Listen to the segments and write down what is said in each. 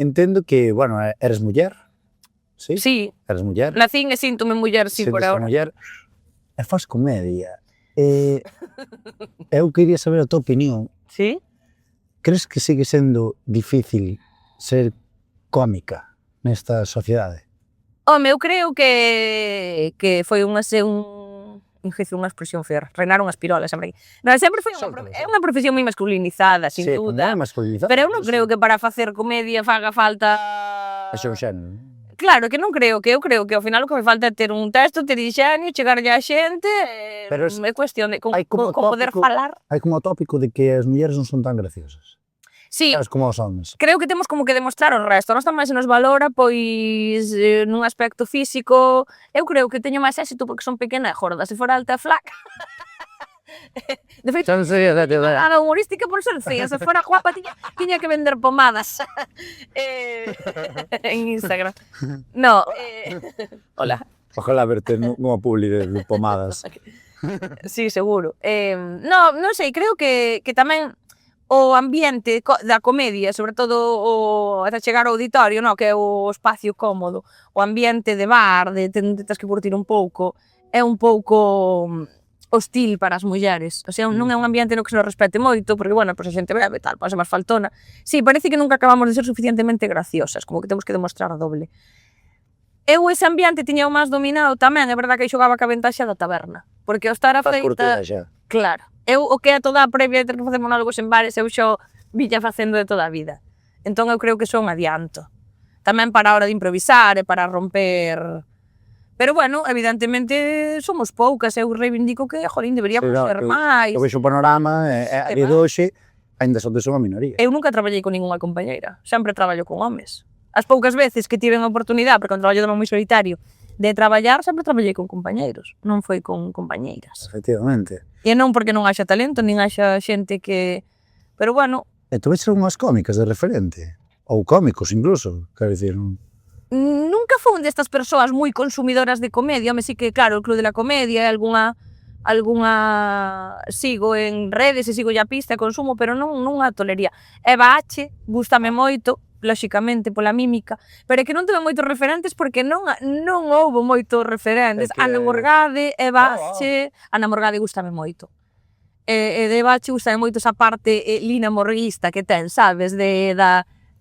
entendo que, bueno, eres muller, sí? Sí. Eres muller. Nacín e síntome muller, sí, por ahora. Muller, e faz comedia. Eu quería saber a tua opinión. Sí? Crees que sigue sendo difícil ser cómica nesta sociedade? Home, eu creo que foi unha expresión fea, reinar unhas pirolas, sempre. Non, sempre foi unha profesión moi masculinizada, sin duda. Masculinizada. Pero eu non creo que para facer comedia faga falta... Eso é un xénero. Claro, que non creo, que eu creo que ao final o que me falta é ter un texto, ter ingenio, chegarlle á xente, é cuestión de con poder falar. Hai como o tópico de que as mulleres non son tan graciosas. Sí, sabes, como os homens. Creo que temos como que demostrar o resto. Nós tamén se nos valora, pois, nun aspecto físico. Eu creo que teño máis éxito porque son pequena e gorda. Se fora alta e flaca... De feito, a humorística por ser fea. Se fora guapa, tiña que vender pomadas en Instagram. No, hola. Ojalá verte nunha publi de pomadas. Sí, seguro. No, non sei, creo que tamén o ambiente da comedia, sobre todo o ata chegar ao auditorio, no, que é o espacio cómodo, o ambiente de bar, de tens que curtir un pouco, é un pouco hostil para as mulleres. O sea, non é un ambiente no que se nos respete moito, porque, bueno, pois a xente bebe e tal, pode ser máis faltona. Sí, parece que nunca acabamos de ser suficientemente graciosas, como que temos que demostrar a doble. Eu ese ambiente tiña o máis dominado tamén, é verdad que xogaba ca ventaxa da taberna, porque ao estar afeita... Claro. Eu, o que é toda a previa de ter que facer monólogos en bares, eu xo villa facendo de toda a vida. Entón eu creo que son adianto. Tamén para a hora de improvisar e para romper... Pero, bueno, evidentemente somos poucas, eu reivindico que, jolín, deberíamos ser máis. Eu vexo o panorama, a día de hoxe, ainda son unha minoría. Eu nunca traballei con ningunha compañeira, sempre traballo con homes. As poucas veces que tiven a oportunidade, porque é un traballo moi solitario, de traballar, sempre traballei con compañeiros, non foi con compañeiras. Efectivamente. E non porque non haxa talento, nin haxa xente que... Pero, bueno... E tu ves unhas cómicas de referente? Ou cómicos, incluso, quero dicir... Nunca fui destas persoas moi consumidoras de comedia, home, sí que, claro, o Club de la Comedia, algunha sigo en redes e sigo a pista e consumo, pero non a tolería. Eva H, gústame moito, lóxicamente, pola mímica, pero é que non tuve moitos referentes porque non houbo moitos referentes. Ana Morgade, Eva H, Ana Morgade gústame moito. E de Eva H gústame moito esa parte lina morguista que ten, sabes,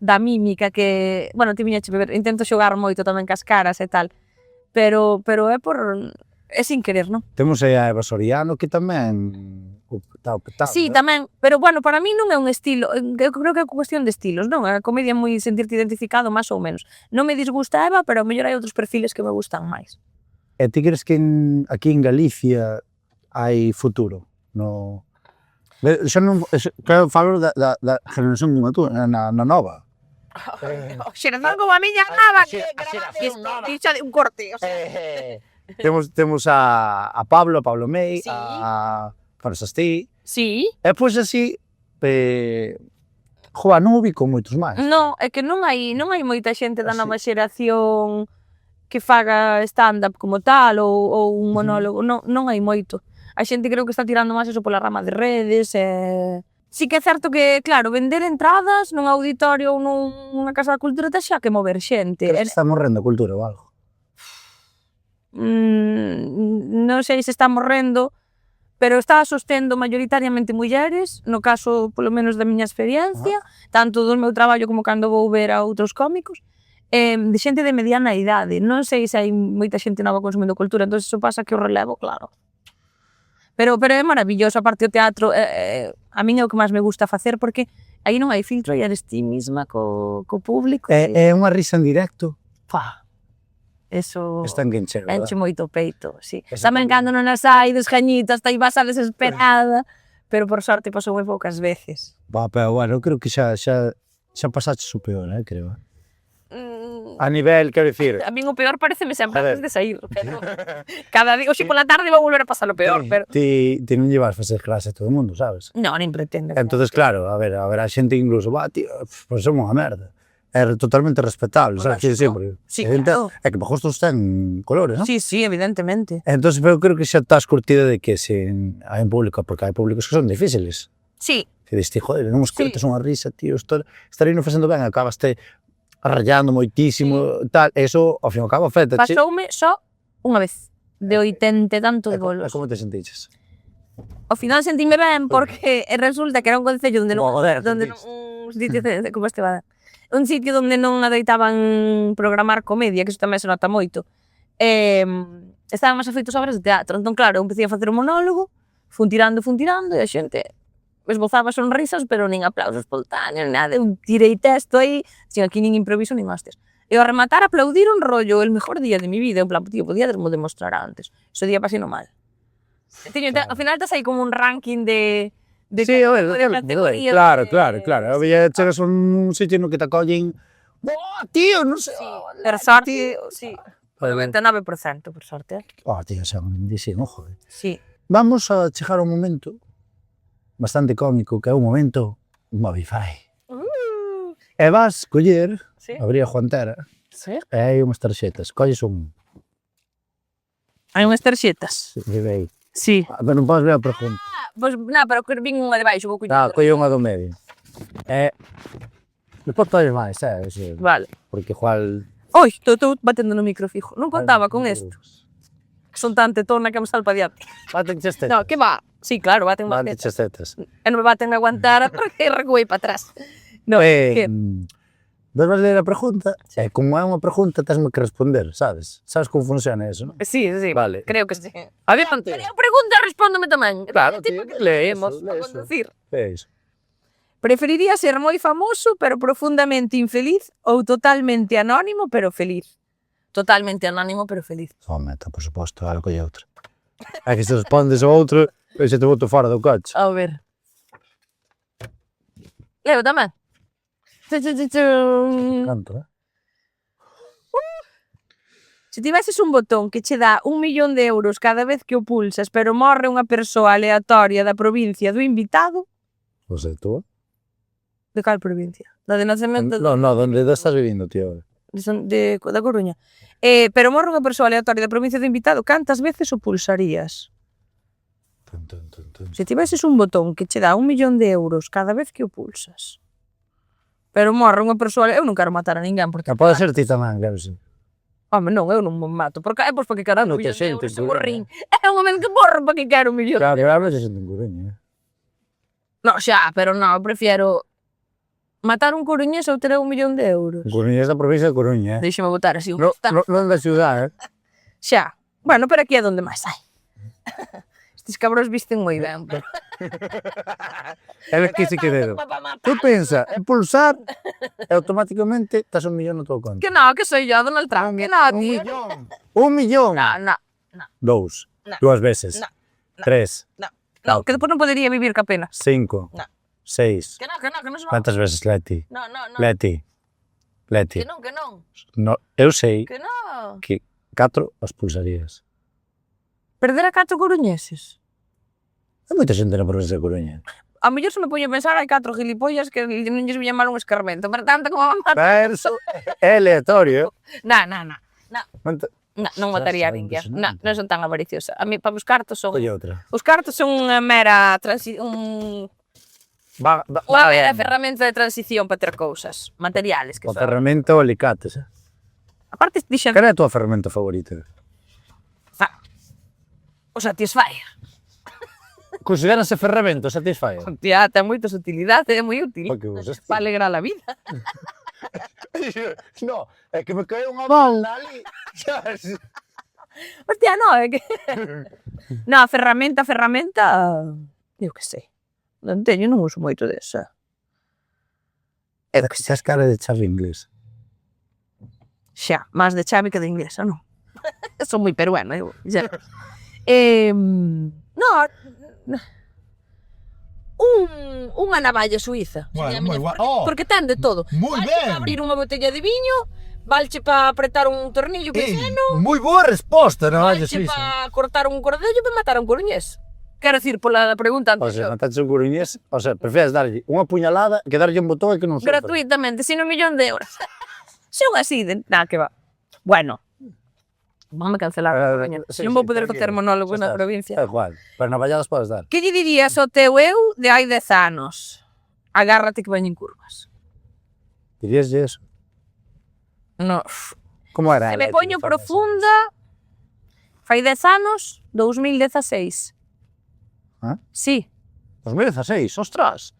da mímica que, bueno, ti viñache beber, intento xogar moito tamén cas caras e tal, pero é por... é sin querer, non? Temos a Eva Soriano que tamén... Sí, tamén, pero bueno, para mí non é un estilo, eu creo que é cuestión de estilos, non? A comedia é moi sentirte identificado, máis ou menos. Non me disgusta Eva, pero ao mellor hai outros perfiles que me gustan máis. E ti crees que aquí en Galicia hai futuro? No... Xa non... Claro, falo da generación como tú, na nova. Xeración como a miña nava, que dicha de un corte, o sea... Temos a Pablo May, a... Sastí. Sí. E pois así, non ubico moitos máis. Non, é que non hai moita xente da nova xeración que faga stand-up como tal ou un monólogo, non hai moito. A xente creo que está tirando máis eso pola rama de redes e... Sí que é certo que, claro, vender entradas nun auditorio ou nunha casa da cultura te xa que mover xente. Crees que está morrendo a cultura ou algo? Non sei se está morrendo, pero está sostendo maioritariamente mulleres, no caso, polo menos da miña experiencia, tanto do meu traballo como cando vou ver a outros cómicos, de xente de mediana idade. Non sei se hai moita xente nova consumindo cultura, entón iso pasa que o relevo, claro. Pero é maravilloso, aparte o teatro, a min é o que máis me gusta facer, porque aí non hai filtro, aí eres ti misma co público. É unha risa en directo? Pá, eso enche moito o peito, sí. Tamén cando non as hai, desgañitas, aí vas a desesperada, pero por sorte pasou moi poucas veces. Pero bueno, eu creo que xa pasaches o peor, creo. A nivel, quero dicir... A min o peor pareceme sempre antes de sair, pero cada día, oxe, pola tarde vou volver a pasar o peor, pero... Ti non llevas a facer clase a todo o mundo, sabes? Non, nin pretendo. Entonces, claro, a ver, a xente incluso, tío, pois somos unha merda. É totalmente respetable, sabes? Sí, claro. É que para gustos ten colores, non? Sí, evidentemente. Entón, eu creo que xa estás curtida de que se hai un público, porque hai públicos que son difíciles. Sí. Que diste, joder, non os contes unha risa, tío, estarei non facendo ben, acabaste rayando moitísimo, tal, eso, ao fin e ao cabo, afecta. Pasoume só unha vez, de 80 e tanto de bolos. Como te sentiches? Ao final sentíme ben porque resulta que era un concello onde non, Joder, donde non, un sitio como este va, un sitio onde non adoitaban programar comedia, que iso tamén se nota moito. Estaban máis afeitos a obras de teatro, entón claro, eu empecé a facer un monólogo, fun tirando e a xente esbozaba sonrisas, pero nin aplausos espontáneos, nin nada, eu tirei texto aí, sin aquí nin improviso nin hostias. E ao rematar aplaudiron rollo, el mejor día de mi vida, en plan, tío, podíadesmo demostrar antes. Ese día pasei no mal. Ao final estás aí como un ranking de Sí, a ver, categorías. claro. Había chegas a un sitio no que te acollen, ¡buah, tío, non sei! Per sorte, sí. 99%, por sorte. Tío, xa, dixen, joder. Sí. Vamos a chegar a un momento bastante cómico, que é un momento Mobify. E vas coller, Sí. abrir a Juantera, Sí. e hai unhas tarxetas, colles un. Hai unhas tarxetas. Direi. Sí. Pero non podes ver a pregunta. Pois, pero que vin unha de baixo, vou coller. Colle unha do medio. Despois colles máis, sí. Vale. Porque igual... Oi, estou batendo no micro fijo. Non contaba con isto. Que son tan tetona que me salpa diante. Baten chestetas. No, que va. Sí, claro, baten Baten batetas. chestetas. E non me baten a aguantar porque recuei para atrás. No, que... Vas ler a pregunta, e como é unha pregunta, tesme que responder, sabes? Sabes como funciona eso, non? Sí, Vale. creo que sí. Adiante. Creo pregunta, respóndome tamén. Claro, Tipo tío, que leemos, a conducir. É iso. Preferiría ser moi famoso, pero profundamente infeliz, ou totalmente anónimo, pero feliz? Totalmente anónimo, pero feliz. Meta, por suposto, algo colle outra. É que se respondes ao outro, se te boto fora do coche. A ver. Leo tamén. Canto, Se tiveses un botón que che dá 1 millón de euros cada vez que o pulsas, pero morre unha persoa aleatoria da provincia do invitado, Non sei, tú? de cal provincia? Da de nacemento No, donde estás vivindo, tío. da Coruña. Pero morre unha persoa aleatoria da provincia do invitado, cantas veces o pulsarías? Se tiveses un botón que che dá 1 millón de euros cada vez que o pulsas, pero morre unha persoa... Eu non quero matar a ninguén, porque... Pode ser ti tamén, claro, sí. Home, non, eu non me mato, porque é porque quero un Moita millón de xente euros, en Coruña. morrín. É un momento que morro porque quero un millón. Claro, eu hablo de xente en Coruña, No, xa, pero non, eu prefiero matar un coruñés ou ter 1 millón de euros. En Coruña é da provincia de Coruña, Deixame botar así un No, está. non da ciudad, Xa. Bueno, pero aquí é donde máis hai. Estes cabros visten moi ben. Pero... É que sí que dedo. Tú pensa, é pulsar e automáticamente estás 1 millón no teu conto. Que no, que soy yo, Donald Trump. Que no, tío. 1 millón. No. 2. No. 2 veces. No. 3. No, que despois non podería vivir ca pena. 5. No. 6. Que non es no. Cantas veces, Leti? No. Leti. Que non. No, eu sei Que non. que 4 as pulsarías. Perder a 4 coruñeses. Hai moita xente na provincia de Coruña. A mellor se me poño a pensar, hai 4 gilipollas que non lles viña mal un escarmento. Pero tanto como a matar. Verso é aleatorio. No. Manta- Non mataría a ninguén. Non son tan avariciosa. A mí, para os cartos son... Colle outra. Os cartos son unha mera unha mera ferramenta de transición para ter cousas materiales que O son. ferramenta ou alicates. Aparte dixen, Cal é a tua ferramenta favorita? o Satisfyer. Consideranse ferramenta Satisfyer? Tía, ten moitas utilidades, é moi útil. Porque usas ti. Para alegrar a vida. No, é que me cae unha bala ali. Sabes? Hostia, no, é que... No, ferramenta... Eu que sei. Non teño, non uso moito desa. Eu que sei. Xas cara de chave inglés. Xa, máis de chave que de inglesa, non? Son moi peruana, eu. Xa. Unha navalla suiza. Bueno, sería a miña moi guai. favorita, Oh. porque ten de todo. Moi Valche para ben. abrir unha botella de viño, valche para apretar un tornillo pequeno, moi boa resposta, na valla valche suiza. para cortar un cordello para matar un coruñés. Quero dicir, pola pregunta O sea, anterior. mataches un coruñés, o sea, prefieres darlle unha puñalada que darlle un botón e que non sofra. Gratuitamente, sin 1 millón de euros. Son así de... Nah, que va. Bueno, vamos cancelar a Coruña. Sí, Non vou sí, poder tranquilo, facer monólogo xa na está. provincia. É igual, pero na valladas podes dar. Que lle dirías ao teu eu de hai 10 anos? Agárrate que veñen curvas. Diríaslle eso? No. Como era? Se me poño profunda, fai 10 anos, 2016. Ah? Sí, 2016, ostras.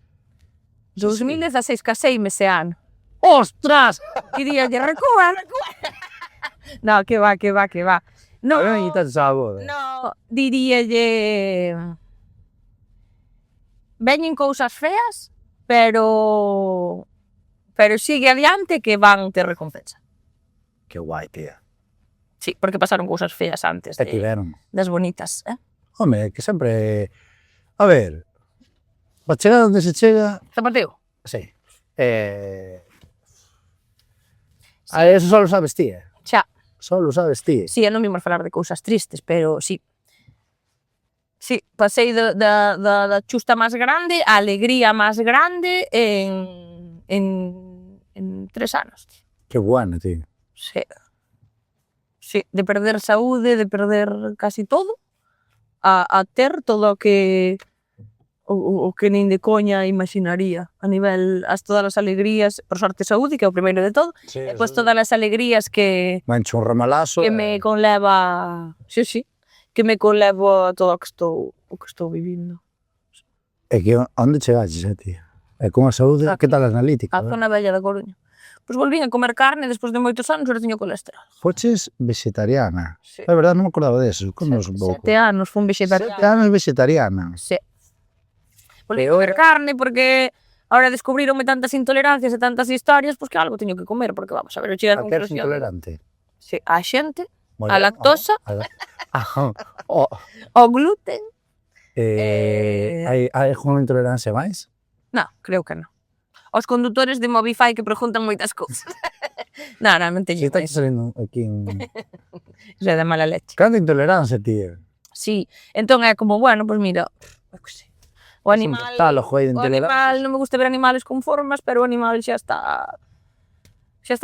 2016, caseime ese ano. Ostras! Diríalle, recúa. No, que va. No, A ver, quitas esa boda. no, diríalle... Veñen cousas feas, pero sigue adiante que van ter recompensa. Que guai, tía. Sí, porque pasaron cousas feas antes E tiveron. das bonitas, Home, que sempre... A ver, para chegar onde se chega... Zapateo. Sí. Eso só lo sabes ti, Xa, Só lo sabes ti. sí, non vimos falar de cousas tristes, pero sí. Sí, pasei da chusta máis grande á alegría máis grande en 3 anos. Que bueno, tío. Sí. Sí, de perder saúde, de perder casi todo, a ter todo o que nin de coña imaginaría, a nivel, todas as alegrías, por sorte saúde, que é o primeiro de todo, Sí, e pois todas as alegrías que Mancho un ramalazo. me conleva, sí, que me conleva a todo o que estou vivindo. É que onde chegaches, tío? E con a saúde, Aquí. que tal a analítica? A zona bella da Coruña. Pois volvín a comer carne despois de moitos anos, ahora teño colesterol. Foches vegetariana. Sí. É verdade, non me acordaba deso. Connos un pouco. 7 anos fun vegetariana. 7 anos vegetariana. Sí. Volví a comer carne porque ahora descubrironme tantas intolerancias e tantas historias, pois que algo teño que comer, porque vamos a ver, eu cheguei A á que eres conclusión. intolerante? Sí, a xente, Moi a ben. lactosa, ao gluten. Hai alguna intolerancia máis? No, creo que non. Aos condutores de Mobify que preguntan moitas cousas. Non, non Si teño está máis. salindo aquí un... Iso é de mala leche. Canta intolerancia, tío. Sí, entón é como, bueno, pois mira, eu que sei. O animal, catálogo aí de o animal, intolerancias. non me gusta ver animales con formas, pero o animal xa está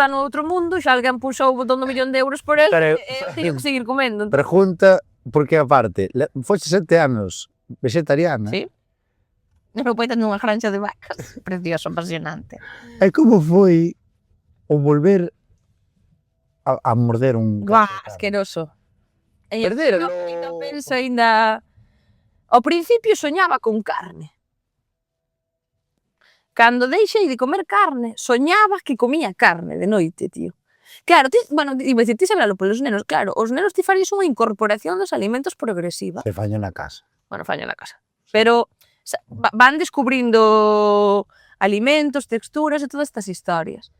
no outro mundo, xa alguén puxou o botón do 1.000.000 de euros por él, Pero- teño que seguir comendo. Pregunta, porque aparte, foches 7 anos vegetariana. Sí. E meu pai ten unha granxa de vacas. Precioso, apasionante. E como foi o volver a morder un... Guau, cacho de carne? asqueroso. Perdéralo. Eu penso aínda... Ao principio soñaba con carne. Cando deixei de comer carne, soñaba que comía carne de noite, tío. Claro, bueno, iba a dicir, ti sabralo polos nenos, claro, os nenos ti farías unha incorporación dos alimentos progresiva. Se faño na casa. Bueno, faño na casa. Pero van descubrindo alimentos, texturas e todas estas historias.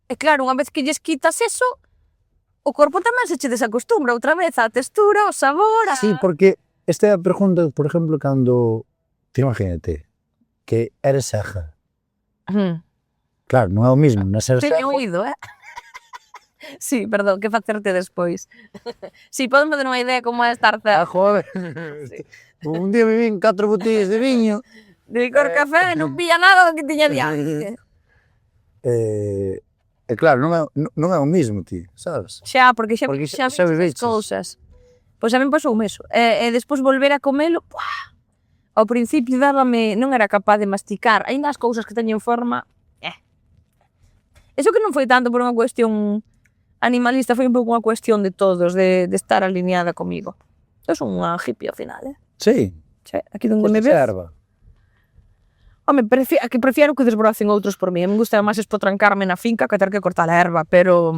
E claro, unha vez que lles quitas eso, o corpo tamén se che desacostumbra outra vez á textura, ao sabor, Sí, porque esta é a pregunta, por exemplo, cando... Te imagínate, que eres ceja. Claro, non é o mismo, non ser ceja. Teño oído, Sí, perdón, que facerte despois. Si, podes fazer unha idea como é estar Ah, ceja. joder. Un día me vin 4 botellas de viño. De licor café, non pilla nada do que tiña diante. E claro, non é o mismo, tío, sabes? Xa, porque xa Porque xa xa vives viveches. cousas. Pois a min pasoume eso. E despois volver a comelo, ¡buah! Ao principio dábame, non era capaz de masticar, aínda as cousas que teñen forma, Eso que non foi tanto por unha cuestión animalista, foi un pouco unha cuestión de todos, de estar alineada comigo. Eu son unha hippie ao final, Sí. Xa, aquí onde me Foste ves. erva. Home, prefiero que desbrocen outros por mí. A mí me gusta máis espotrancarme na finca que ter que cortar a erva, pero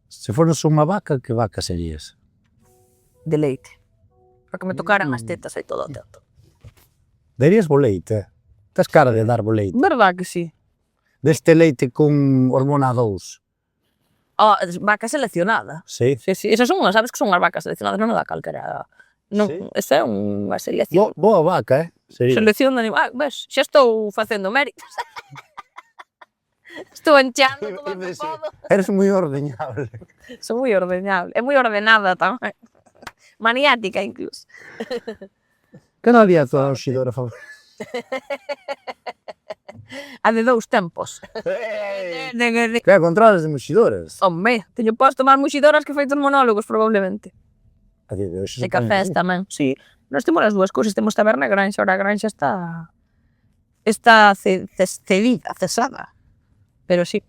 Se foras unha vaca, que vaca serías? de leite. Para que me tocaran as tetas e todo o tempo. Darías boleite. Tes cara de dar boleite. Verdad que sí. Deste leite con hormona 2. Vaca seleccionada. Sí. Sí, sí, esas son, sabes que son as vacas seleccionadas, non é da calquera. Non, Sí. esa é unha selección. Boa vaca, Sería. Selección de animal. Ves, xa estou facendo méritos. Estou encheando todo o que podo. Eres moi ordeñable. Son moi ordeñable. É moi ordenada tamén. Maniática, incluso. Cada día a tua oxidora favorita. A de 2 tempos. Que controlas de moxidoras? Home, teño posto máis muxidoras que feitos monólogos, probablemente. A día de hoxe E cafés tamén, sí. Nós temos as dúas cousas, temos taberna e granxa, ora a granxa está cedida, cesada. pero sí.